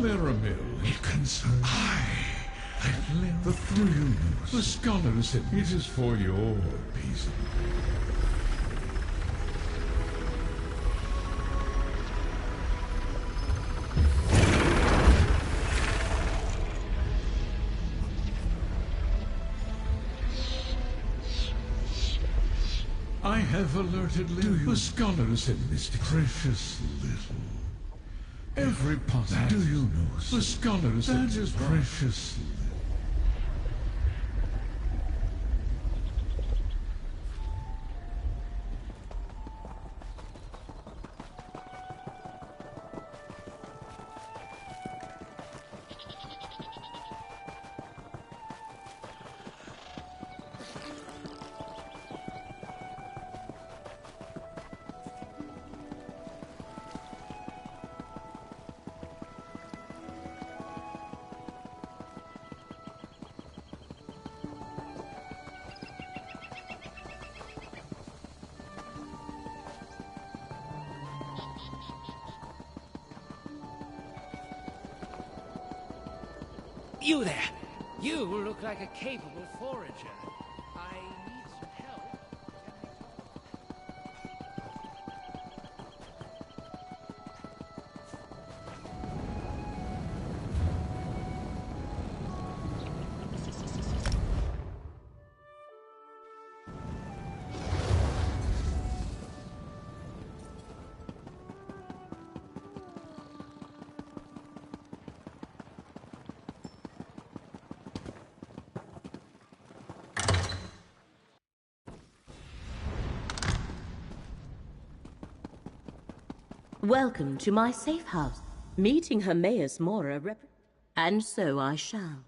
Maritimer. It concerns the three. The scholars, it is for your peace. I have alerted the scholars and mystics. Precious little. Every possible. Do you know? The scholars. That is precious little. You there! You look like a capable forager. I need some help. Welcome to my safe house. Meeting Hermaeus Mora and so I shall.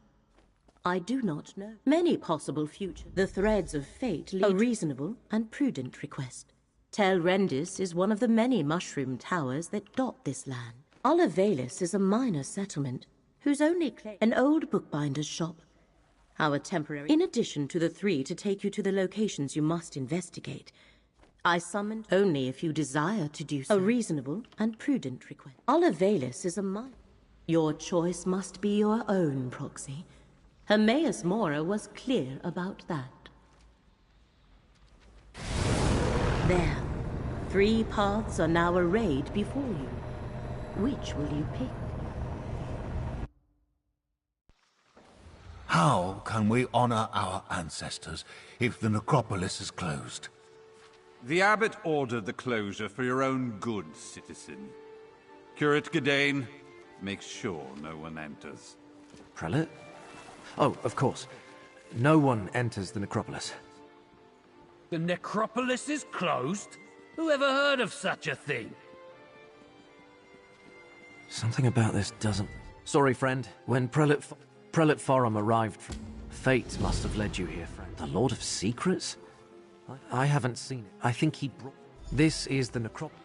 I do not know. Many possible future. The threads of fate lead a reasonable and prudent request. Tel Rendis is one of the many mushroom towers that dot this land. Olivalis is a minor settlement, whose only claim an old bookbinder's shop. Our temporary, in addition to the 3 to take you to the locations you must investigate. I summoned only if you desire to do so. A reasonable and prudent request. Olivalis is a mine. Your choice must be your own, Proxy. Hermaeus Mora was clear about that. There. 3 paths are now arrayed before you. Which will you pick? How can we honor our ancestors if the necropolis is closed? The abbot ordered the closure for your own good, citizen. Curate Gadain, make sure no one enters. Prelate? Oh, of course. No one enters the necropolis. The necropolis is closed? Who ever heard of such a thing? Something about this doesn't... Sorry, friend. When Prelate Forum arrived, fate must have led you here, friend. The Lord of Secrets? I haven't seen it. I think he brought... This is the necropolis.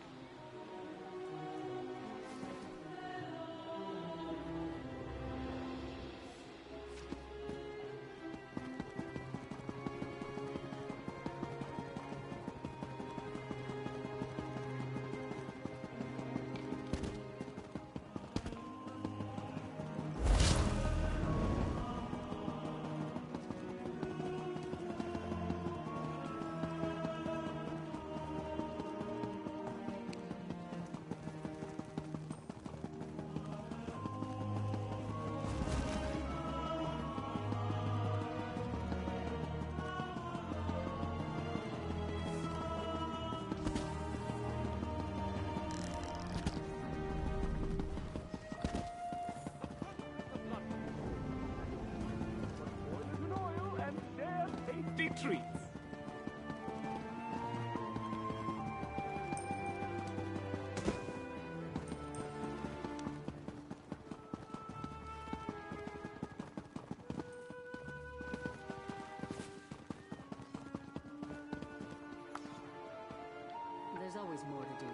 Treats. There's always more to do.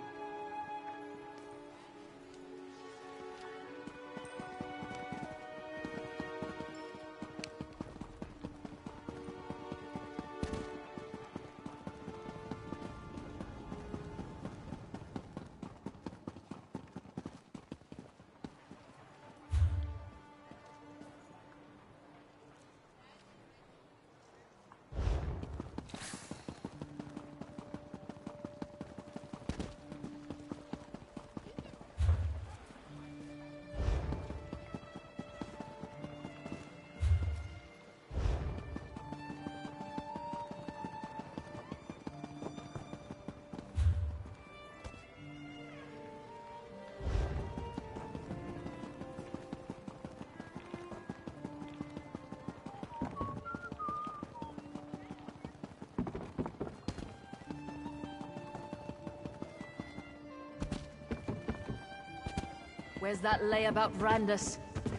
Where's that lay about Brandus?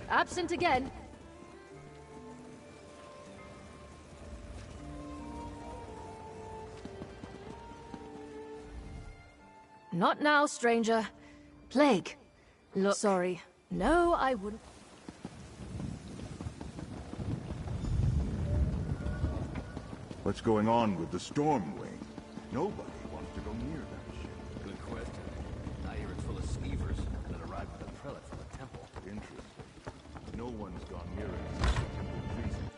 Absent again. Not now, stranger. Plague. Look. Sorry. No, I wouldn't. What's going on with the Storm Wing? Nobody wants to go near that ship. Good question. I hear it's full of skeevers that arrived with a prelate from the temple. Interesting. No one's gone near it since the temple treason.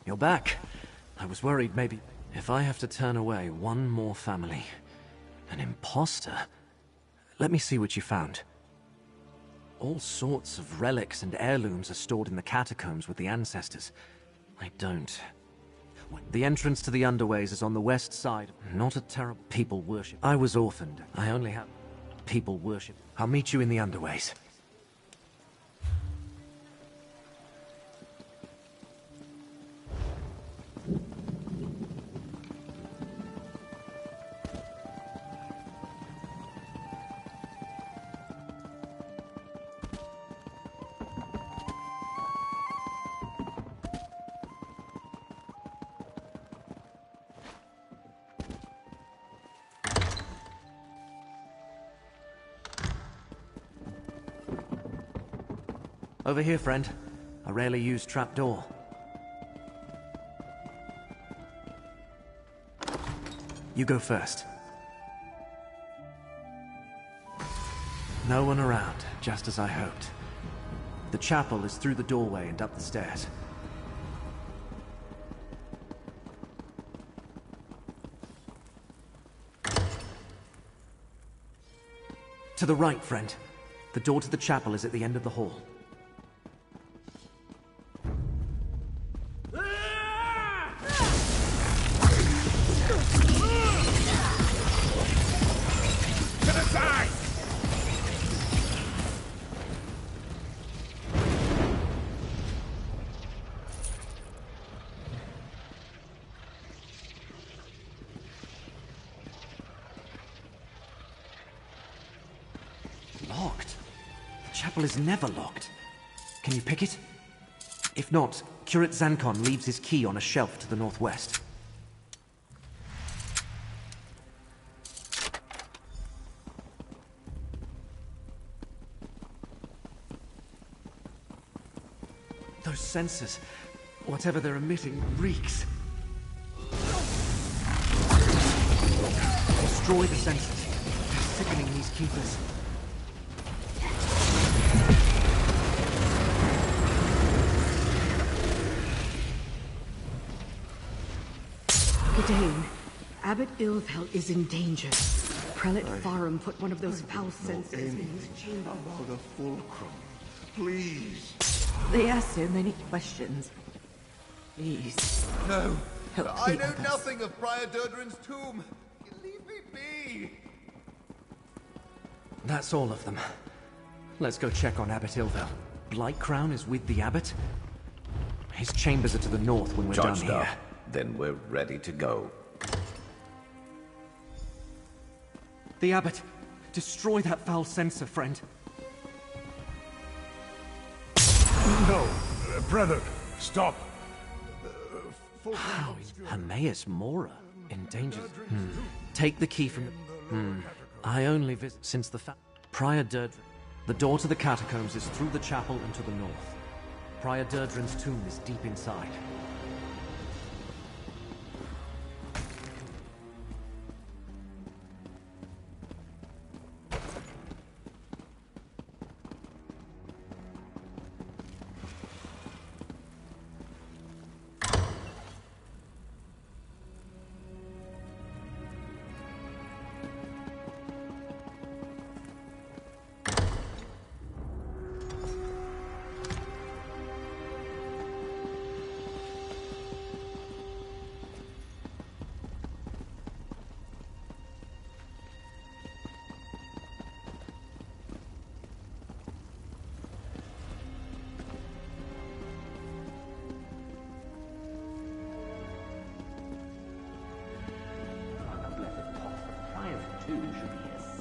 You're back. I was worried maybe if I have to turn away one more family. An imposter? Let me see what you found. All sorts of relics and heirlooms are stored in the catacombs with the ancestors. I don't. The entrance to the underways is on the west side. Not a terrible people worship. I was orphaned. I only have people worship. I'll meet you in the underways. Over here, friend. A rarely used trapdoor. You go first. No one around, just as I hoped. The chapel is through the doorway and up the stairs. To the right, friend. The door to the chapel is at the end of the hall. To the side! Locked? The chapel is never locked. Can you pick it? If not, Curate Zancon leaves his key on a shelf to the northwest. Those sensors, whatever they're emitting, reeks. Destroy the sensors. They're sickening these keepers. Gidane, Abbot Ilvel is in danger. Prelate Farum put one of those foul sensors in his chamber. About a fulcrum. Please. They ask so many questions. Please. No. Help I the know others. nothing of Prior Durdren's tomb. Leave me be. That's all of them. Let's go check on Abbot Ilvel. Blightcrown is with the abbot? His chambers are to the north when we're done Charged here. up. Then we're ready to go. The abbot! Destroy that foul sensor, friend. No, brother, stop. How is Hermaeus Mora in danger? Take the key from the... I only visit since the Prior Durdren. The door to the catacombs is through the chapel and to the north. Prior Durdren's tomb is deep inside.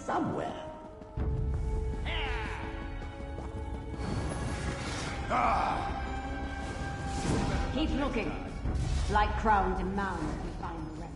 Somewhere. Keep looking. Blightcrown demands we find the relic.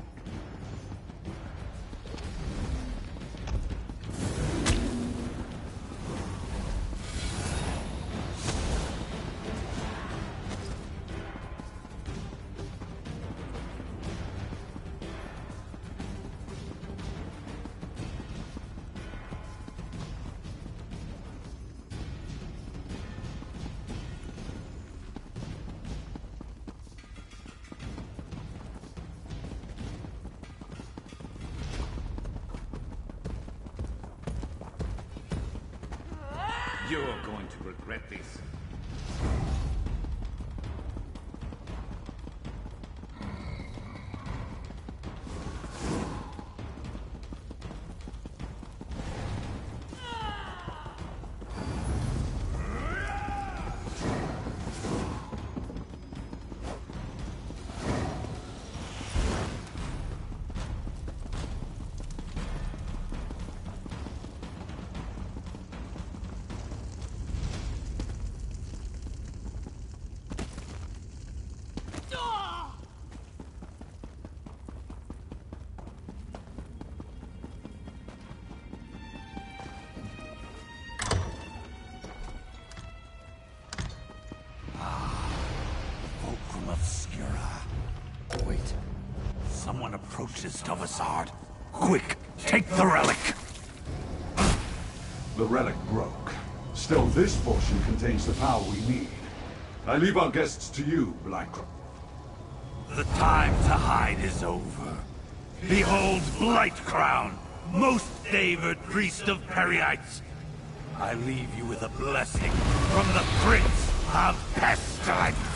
You're going to regret this. Fulcrum Obscura. Wait. Someone approaches Stovasard. Quick, take the relic. The relic broke. Still, this portion contains the power we need. I leave our guests to you, Blightcrown. The time to hide is over. Behold Blightcrown, most favored priest of Perryites, I leave you with a blessing from the Prince of Pestilence.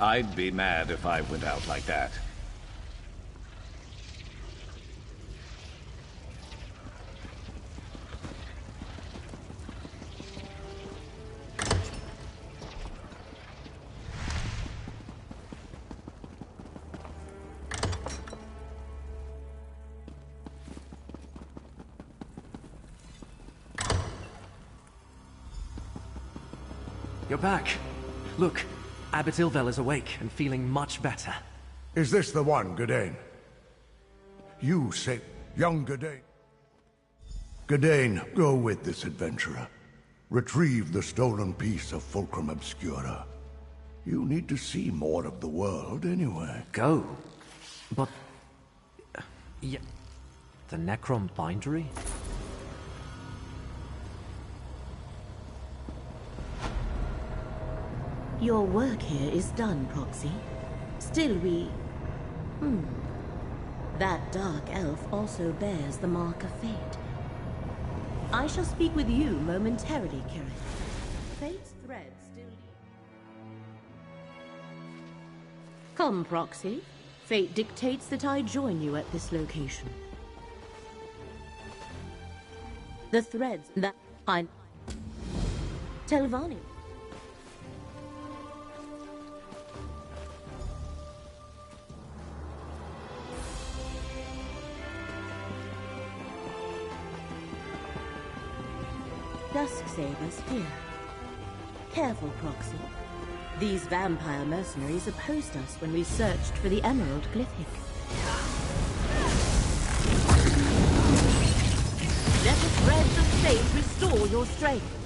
I'd be mad if I went out like that. You're back. Look, Abbot Ilvel is awake and feeling much better. Is this the one, Gadain? You say, young Gadain. Gadain, go with this adventurer. Retrieve the stolen piece of Fulcrum Obscura. You need to see more of the world anyway. Go? But... yeah... the Necrom Bindery? Your work here is done, Proxy. Still we... That dark elf also bears the mark of fate. I shall speak with you momentarily, Kirit. Fate's thread still... Come, Proxy. Fate dictates that I join you at this location. The threads that I... Telvanni. Dusksabers here. Careful, Proxy. These vampire mercenaries opposed us when we searched for the Emerald Glyphic. Let the threads of fate restore your strength.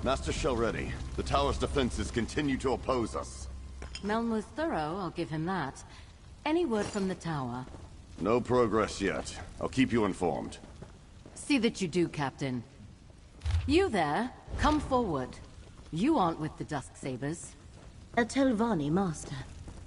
Master Shelready, the tower's defenses continue to oppose us. Meln was thorough, I'll give him that. Any word from the tower? No progress yet. I'll keep you informed. See that you do, Captain. You there, come forward. You aren't with the Dusksabers. A Telvanni master.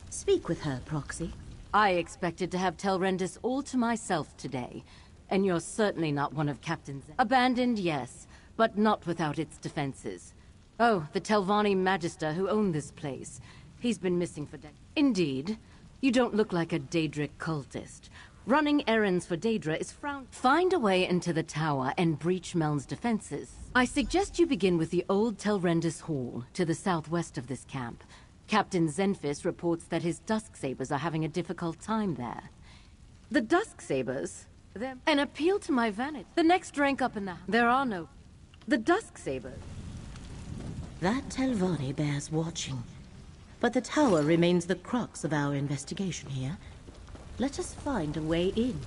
Speak with her, Proxy. I expected to have Telrendis all to myself today. And you're certainly not one of Captain's... Abandoned, yes, but not without its defenses. Oh, the Telvanni Magister who owned this place. He's been missing for decades. Indeed. You don't look like a Daedric cultist. Running errands for Daedra is frowned. Find a way into the tower and breach Meln's defenses. I suggest you begin with the old Telrendis Hall, to the southwest of this camp. Captain Zenfis reports that his Dusksabers are having a difficult time there. The Dusksabers? An appeal to my vanity. The next rank up in the... There are no... The Dusksabers. That Telvanni bears watching. But the tower remains the crux of our investigation here. Let us find a way in.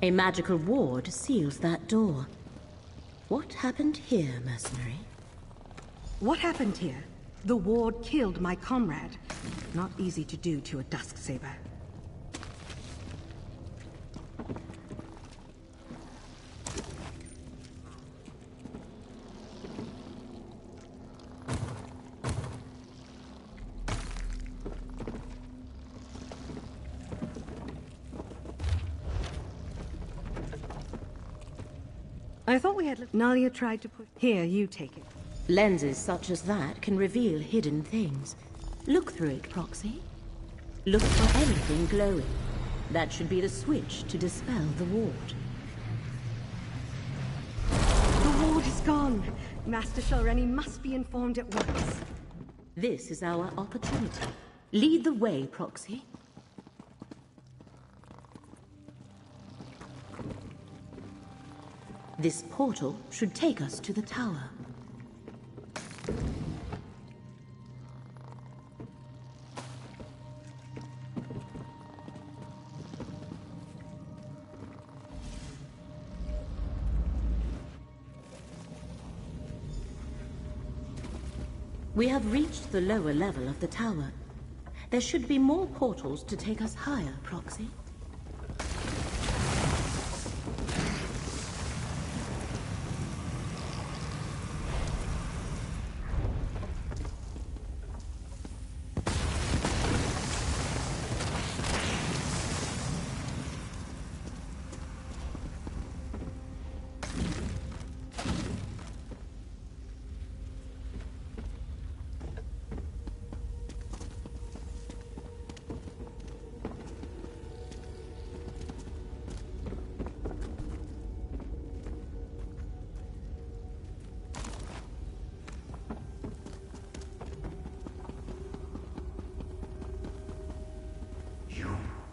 A magical ward seals that door. What happened here, mercenary? What happened here? The ward killed my comrade. Not easy to do to a Dusksaber. I thought we had... Nalia tried to put... Here, you take it. Lenses such as that can reveal hidden things. Look through it, Proxy. Look for anything glowing. That should be the switch to dispel the ward. The ward is gone. Master Shalreni must be informed at once. This is our opportunity. Lead the way, Proxy. This portal should take us to the tower. We have reached the lower level of the tower. There should be more portals to take us higher, Proxy.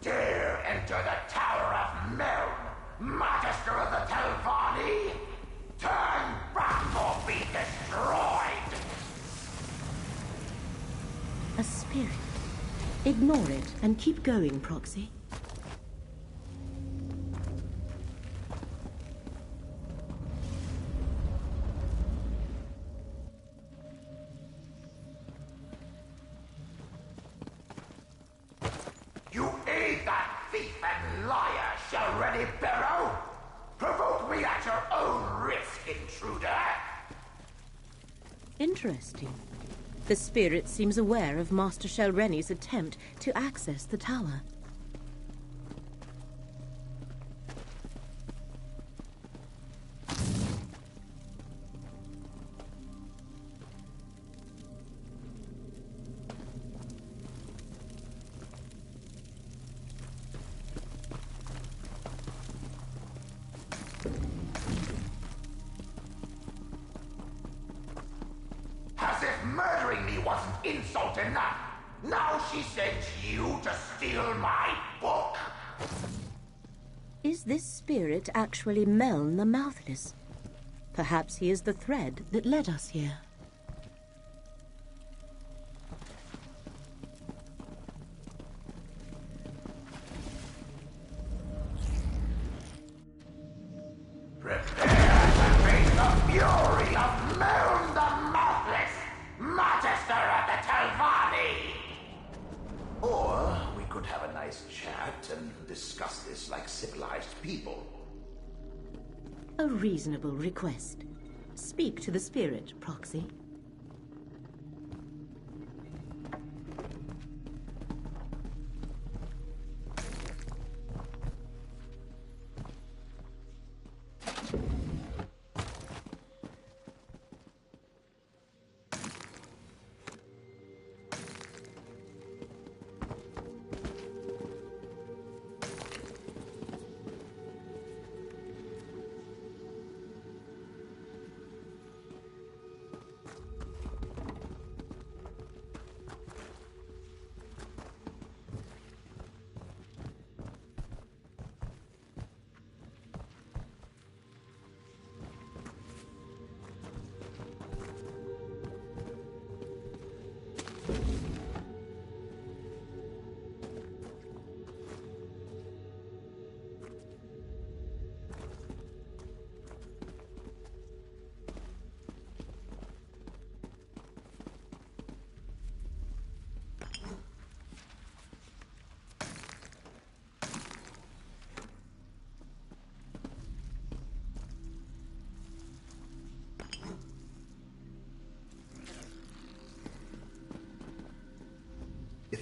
Dare enter the Tower of Meln, Magister of the Telvanni? Turn back or be destroyed! A spirit. Ignore it and keep going, Proxy. You aid that thief and liar, Shalreni Barrow! Provoke me at your own risk, intruder! Interesting. The spirit seems aware of Master Shalreni's attempt to access the tower. As if murdering me wasn't insult enough! Now she sent you to steal my book! Is this spirit actually Meln the Mouthless? Perhaps he is the thread that led us here. Prepare to face the fury of Meln the Mouthless, Magister of the Telvanni! Or we could have a nice chat and discuss this like civilized people. A reasonable request. Speak to the spirit, Proxy.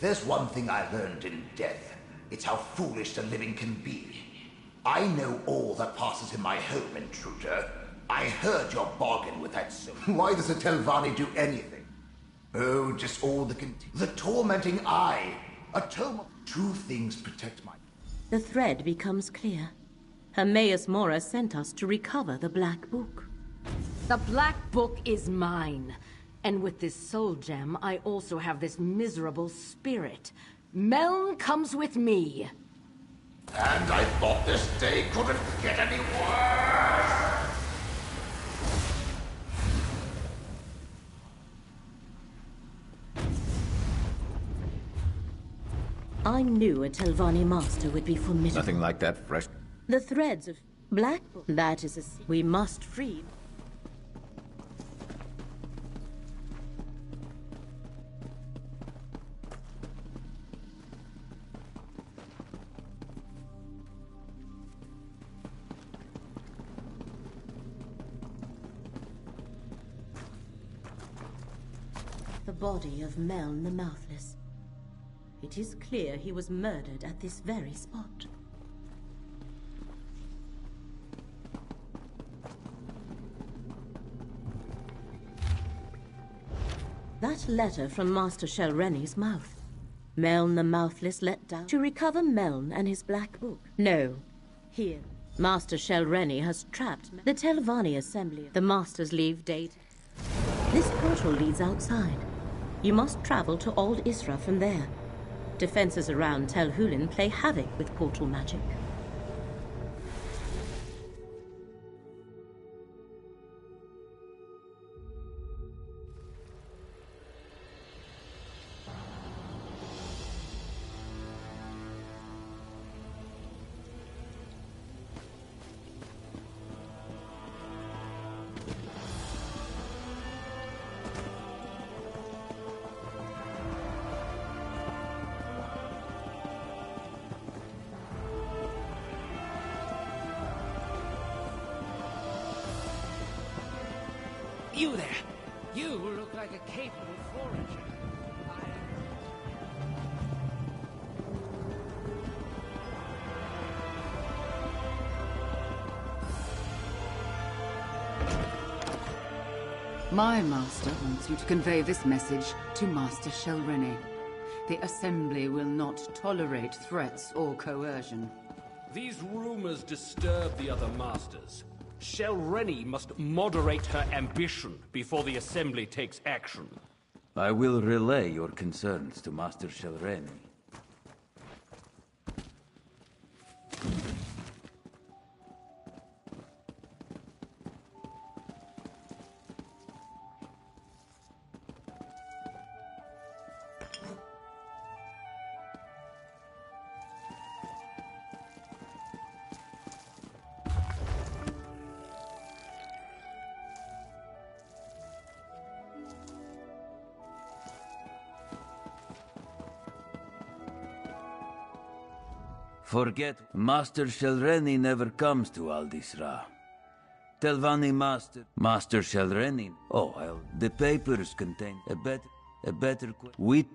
there's one thing I learned in death, it's how foolish the living can be. I know all that passes in my home, intruder. I heard your bargain with that soul. Why does a Telvanni do anything? Oh, just all the tormenting eye. A tome of two things protect my... The thread becomes clear. Hermaeus Mora sent us to recover the Black Book. The Black Book is mine. And with this soul gem, I also have this miserable spirit. Meln comes with me. And I thought this day couldn't get any worse! I knew a Telvanni master would be formidable. Nothing like that fresh. The threads of Black Book. That is we must free. The body of Meln the Mouthless. It is clear he was murdered at this very spot. That letter from Master Shelreni's mouth. Meln the Mouthless let down to recover Meln and his Black Book. No. Here, Master Shelreni has trapped the Telvanni Assembly. The Masters leave date. This portal leads outside. You must travel to Old Isra from there. Defenses around Tel Hulin play havoc with portal magic. You there! You look like a capable forager. My master wants you to convey this message to Master Shelreni. The Assembly will not tolerate threats or coercion. These rumors disturb the other masters. Shelreni must moderate her ambition before the Assembly takes action. I will relay your concerns to Master Shelreni. Forget, Master Shelreni never comes to Aldisra. Telvanni Master Shelreni. Oh, well, the papers contain a better. We.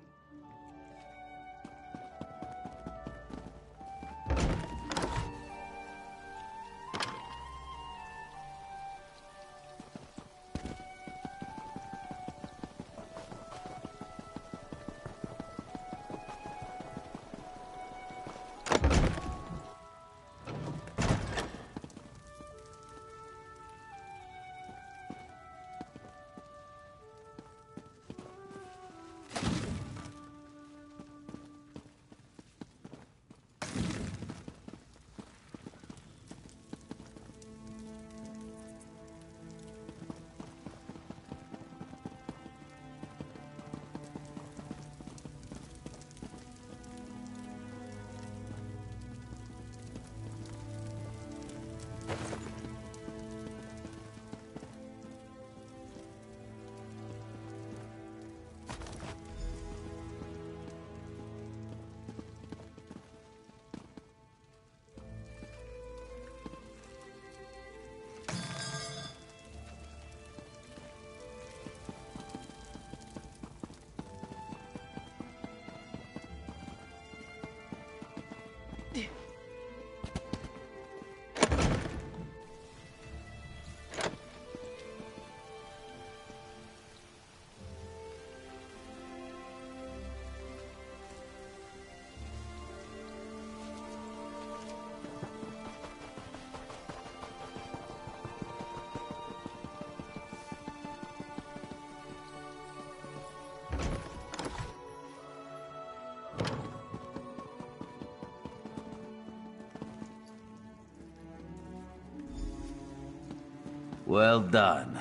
Well done.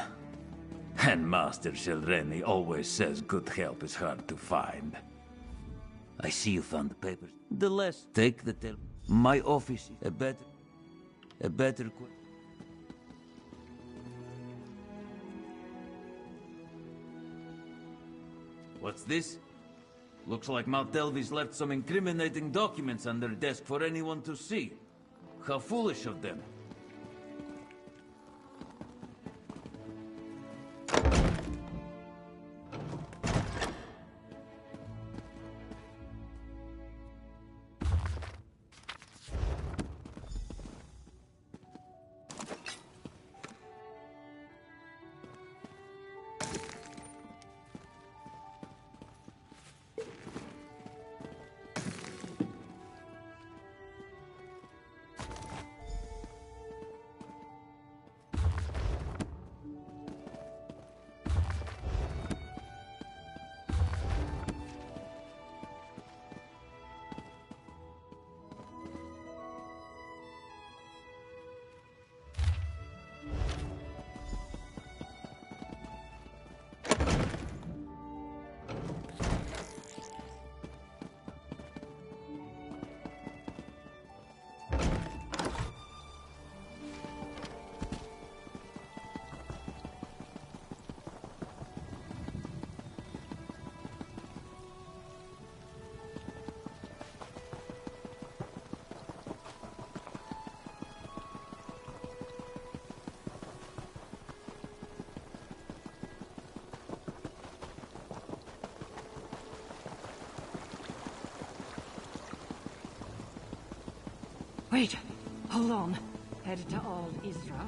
And Master Shelreni always says good help is hard to find. I see you found the papers. The less, take the tel. My office is a better. What's this? Looks like Maltelvi's left some incriminating documents on their desk for anyone to see. How foolish of them. Wait, hold on. Head to Al Isra.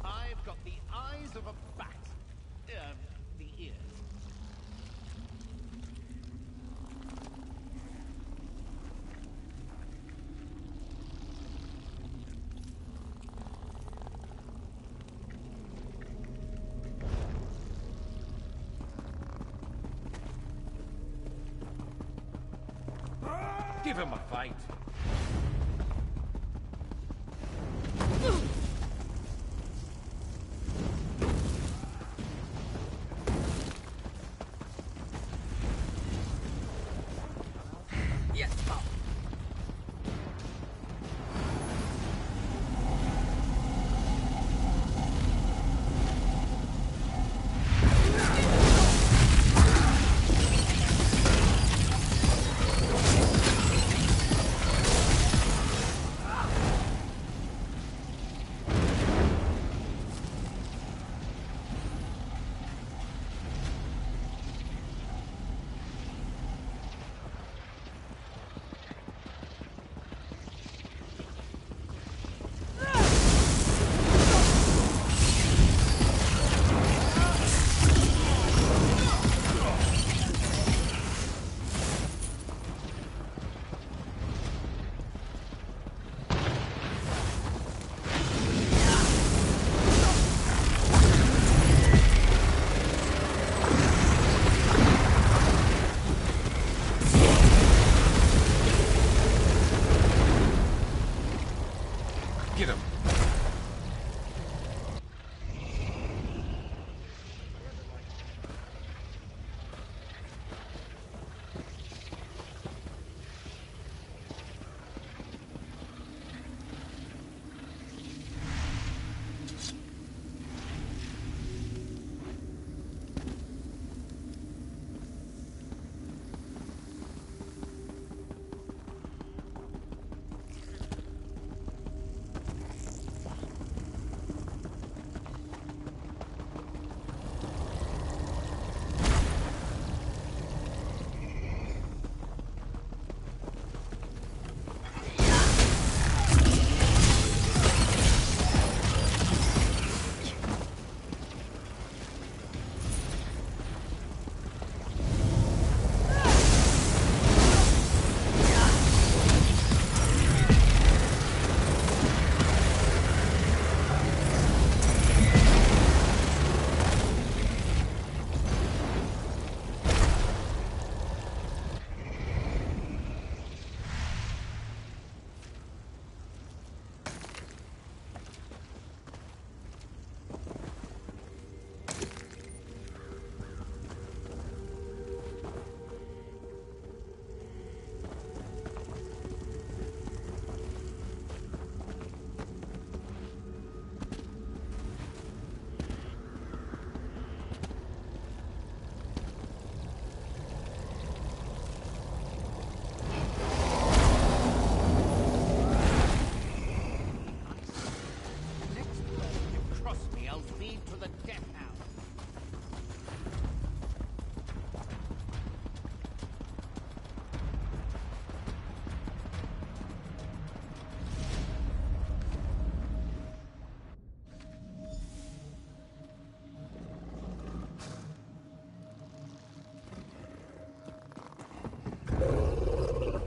I've got the eyes of a bat. The ears.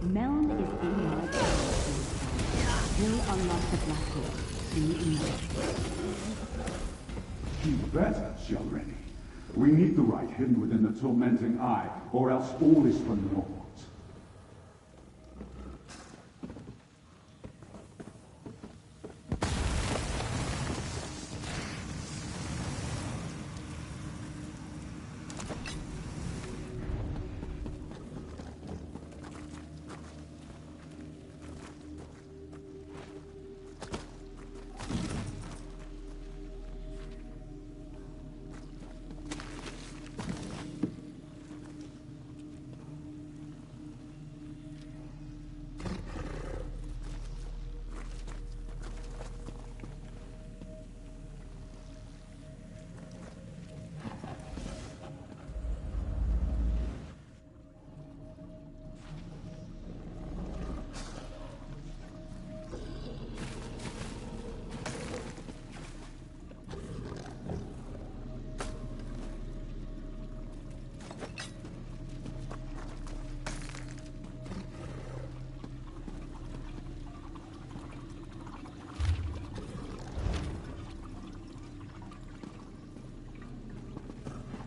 Meln is in my power. He'll unlock the black hole. Be enough. You better, Shelreni. We need the right hidden within the tormenting eye, or else all is for naught.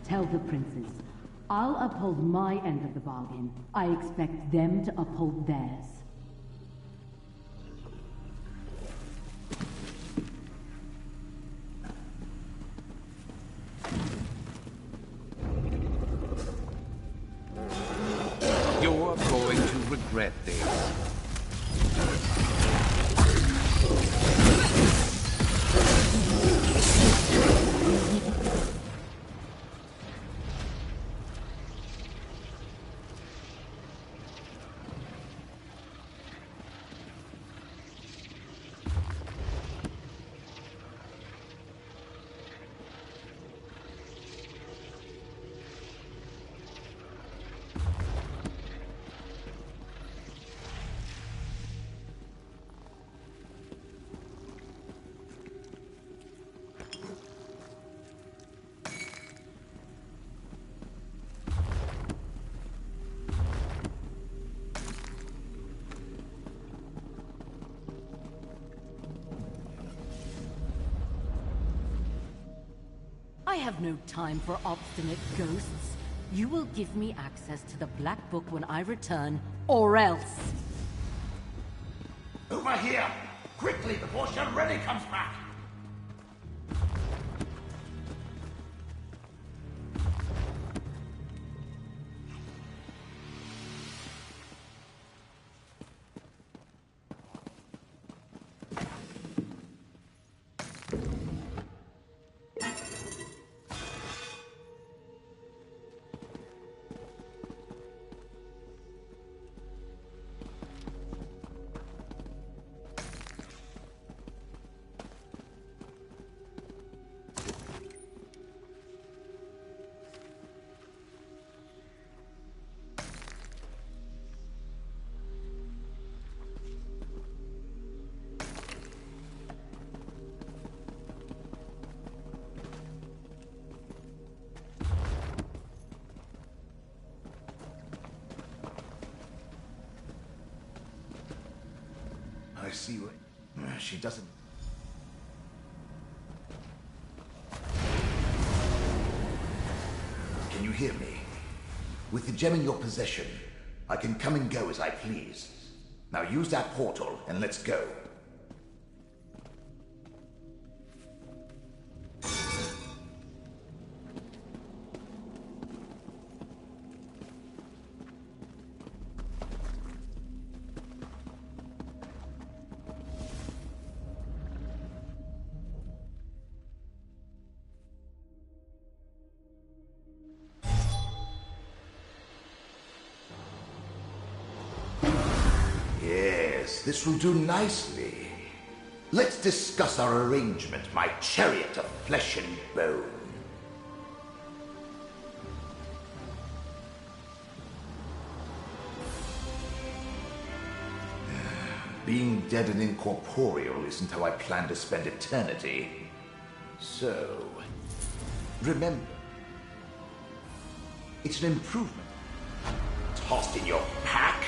Tell the princes, I'll uphold my end of the bargain. I expect them to uphold theirs. regret this. I have no time for obstinate ghosts. You will give me access to the Black Book when I return, or else. Over here! Quickly, before Shelreni comes back! I see what... she doesn't... Can you hear me? With the gem in your possession, I can come and go as I please. Now use that portal and let's go. This will do nicely. Let's discuss our arrangement, my chariot of flesh and bone. Being dead and incorporeal isn't how I plan to spend eternity. So, remember, it's an improvement. Tossed in your pack?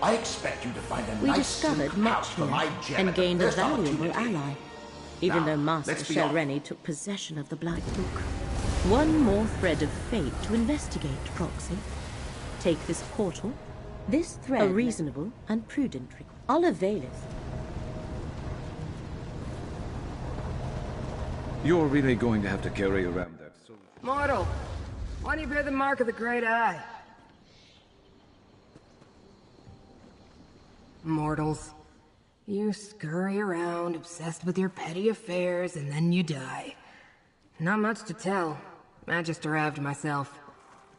I expect you to find a We nice discovered much for my here gem and gained a first valuable opportunity. ally, even Now, though Master let's be off. Shelreni took possession of the Black Book. One more thread of fate to investigate, Proxy. Take this portal, this thread, a reasonable and prudent request. I'll avail it. You're really going to have to carry around that sword. Mortal, why do you bear the mark of the Great Eye? Mortals, you scurry around, obsessed with your petty affairs, and then you die. Not much to tell. I just arrived myself.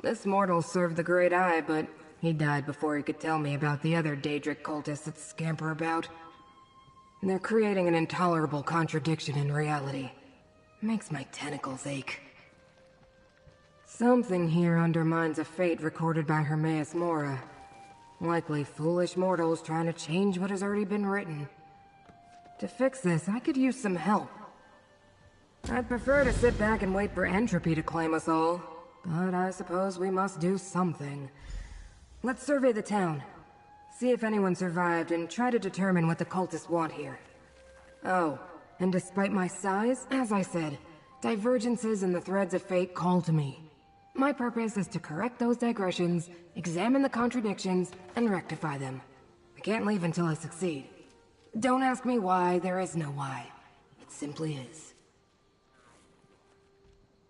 This mortal served the Great Eye, but he died before he could tell me about the other Daedric cultists that scamper about. They're creating an intolerable contradiction in reality. Makes my tentacles ache. Something here undermines a fate recorded by Hermaeus Mora. Likely foolish mortals trying to change what has already been written. To fix this, I could use some help. I'd prefer to sit back and wait for entropy to claim us all, but I suppose we must do something. Let's survey the town. See if anyone survived and try to determine what the cultists want here. Oh, and despite my size, as I said, divergences in the threads of fate call to me. My purpose is to correct those digressions, examine the contradictions, and rectify them. I can't leave until I succeed. Don't ask me why, there is no why. It simply is.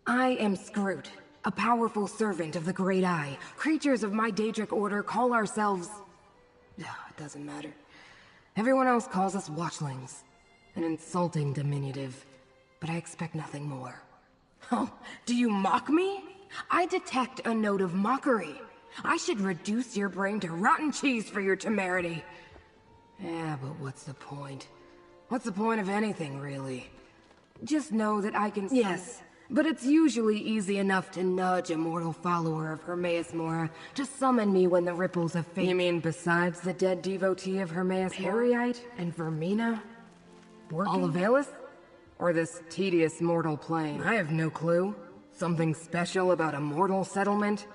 I am Scroot, a powerful servant of the Great Eye. Creatures of my Daedric order call ourselves It doesn't matter. Everyone else calls us watchlings. An insulting diminutive. But I expect nothing more. Oh, do you mock me? I detect a note of mockery. I should reduce your brain to rotten cheese for your temerity. Yeah, but what's the point? What's the point of anything, really? Just know that I can... Yes, but it's usually easy enough to nudge a mortal follower of Hermaeus Mora to summon me when the ripples of fate... You mean besides the dead devotee of Hermaeus Periite and Vermina? Olivalis? Or this tedious mortal plane? I have no clue. Something special about a mortal settlement?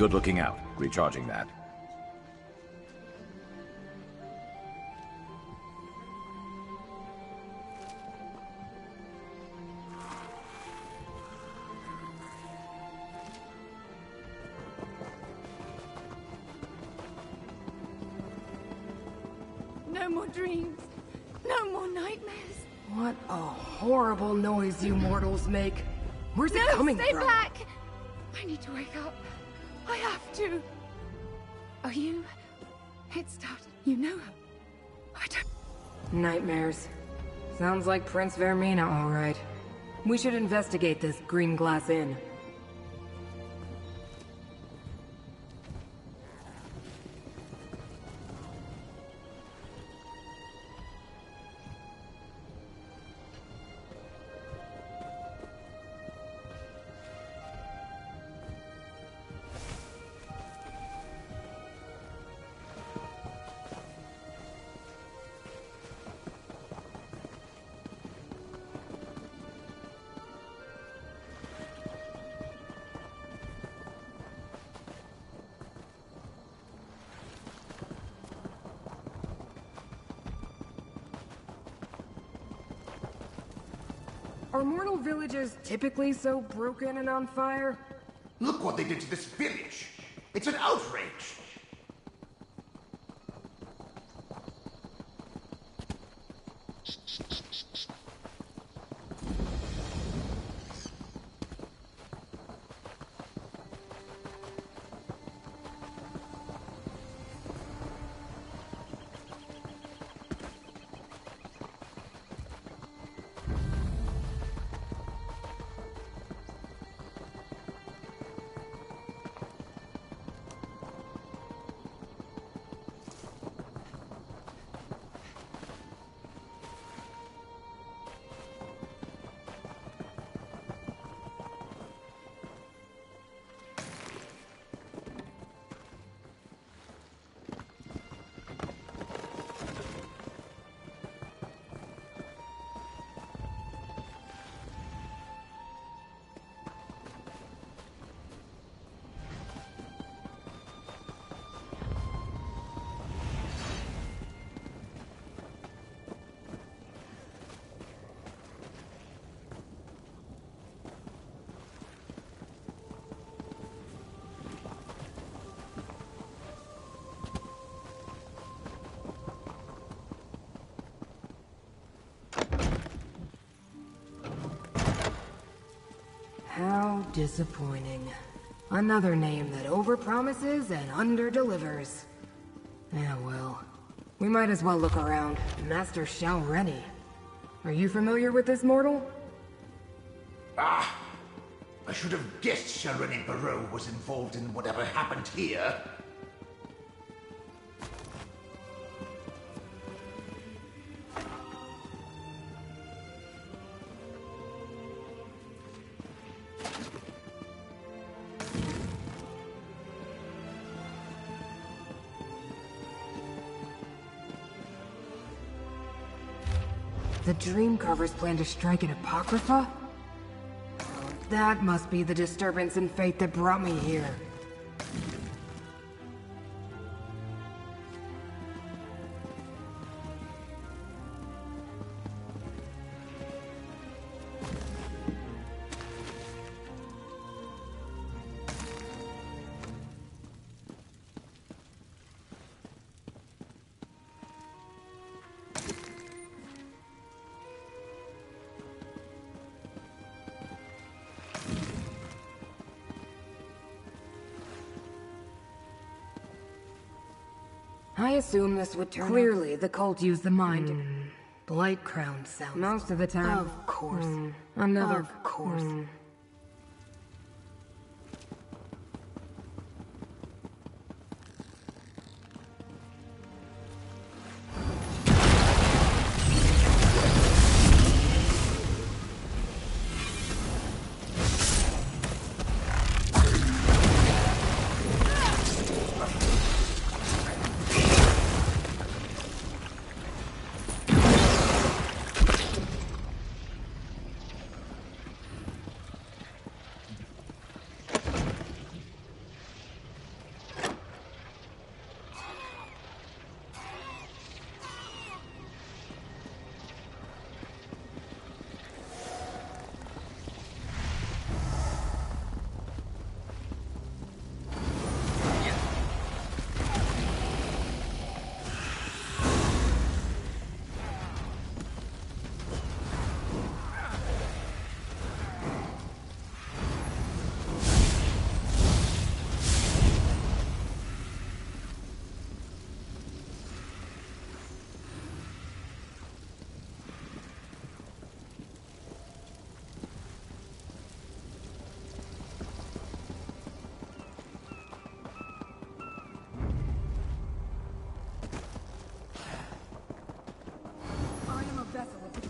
Good looking out. Recharging that. No more dreams. No more nightmares. What a horrible noise you mortals make. Where's it coming from? Stay back! I need to wake up. I have to. Are you? It started. You know her. I don't... Nightmares. Sounds like Prince Vermina, all right. We should investigate this Green Glass Inn. Are mortal villages typically so broken and on fire? Look what they did to this village. It's an outrage. disappointing. Another name that overpromises and underdelivers. Yeah, well, we might as well look around. Master Shao Reni. Are you familiar with this mortal? Ah! I should have guessed Shareni Barreau was involved in whatever happened here. The Dreamcarvers plan to strike at Apocrypha? That must be the disturbance in fate that brought me here. I assume this would turn Clearly, the cult used the mind. Light crown sounds. Most of the time. Of course. Another of course.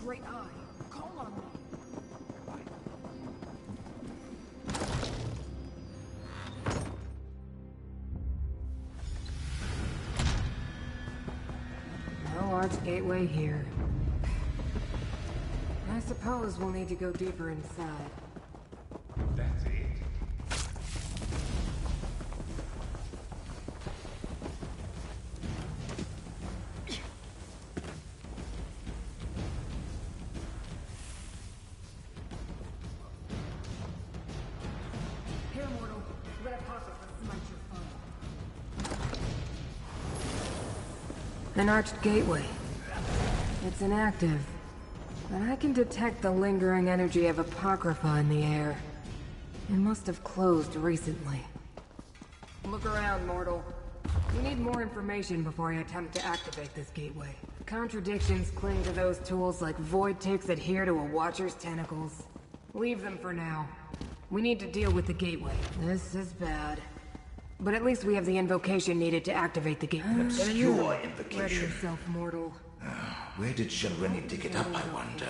Great eye. Call on me. No arch gateway here. I suppose we'll need to go deeper inside. That's it. An arched gateway. It's inactive, but I can detect the lingering energy of Apocrypha in the air. It must have closed recently. Look around, mortal. We need more information before I attempt to activate this gateway. Contradictions cling to those tools like void ticks adhere to a Watcher's tentacles. Leave them for now. We need to deal with the gateway. This is bad. But at least we have the invocation needed to activate the gateway. An obscure Ready invocation. yourself, mortal. Where did Shareni dig it up, I wonder?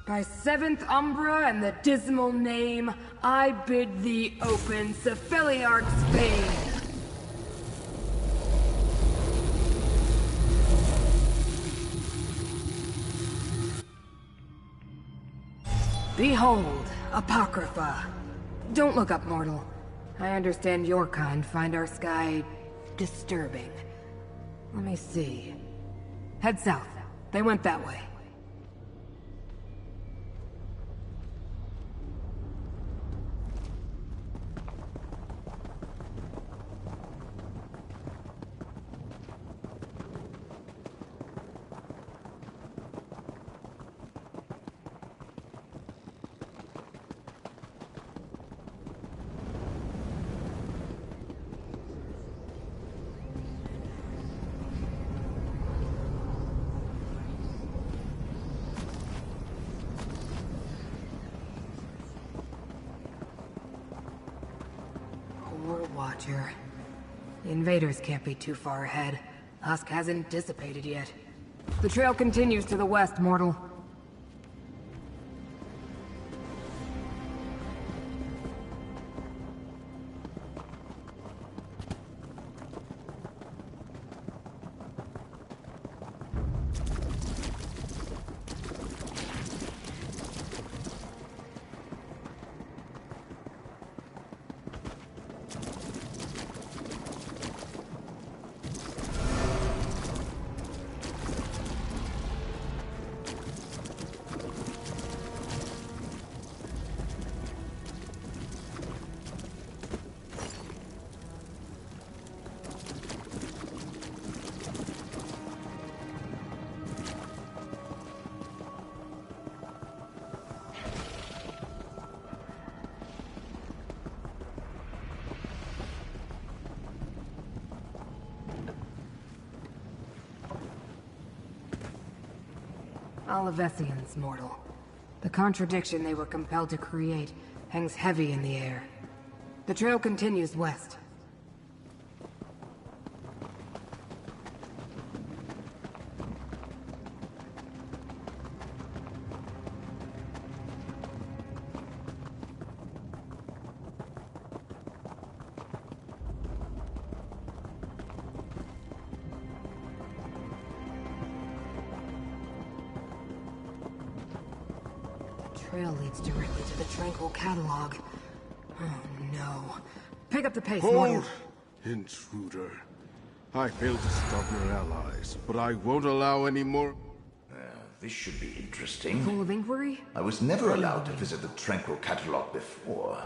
By seventh Umbra and the dismal name, I bid thee open Cephaliarch's Bane. Behold, Apocrypha. Don't look up, mortal. I understand your kind find our sky disturbing. Let me see. Head south. They went that way. Archer. The invaders can't be too far ahead. Husk hasn't dissipated yet. The trail continues to the west, mortal. Olivesians, mortal. The contradiction they were compelled to create hangs heavy in the air. The trail continues west. Trail leads directly to the Tranquil Catalog. Oh no. Pick up the pace, mortal. Hold! Intruder. I failed to stop your allies, but I won't allow any more. This should be interesting. Full of inquiry? I was never allowed to visit the Tranquil Catalog before.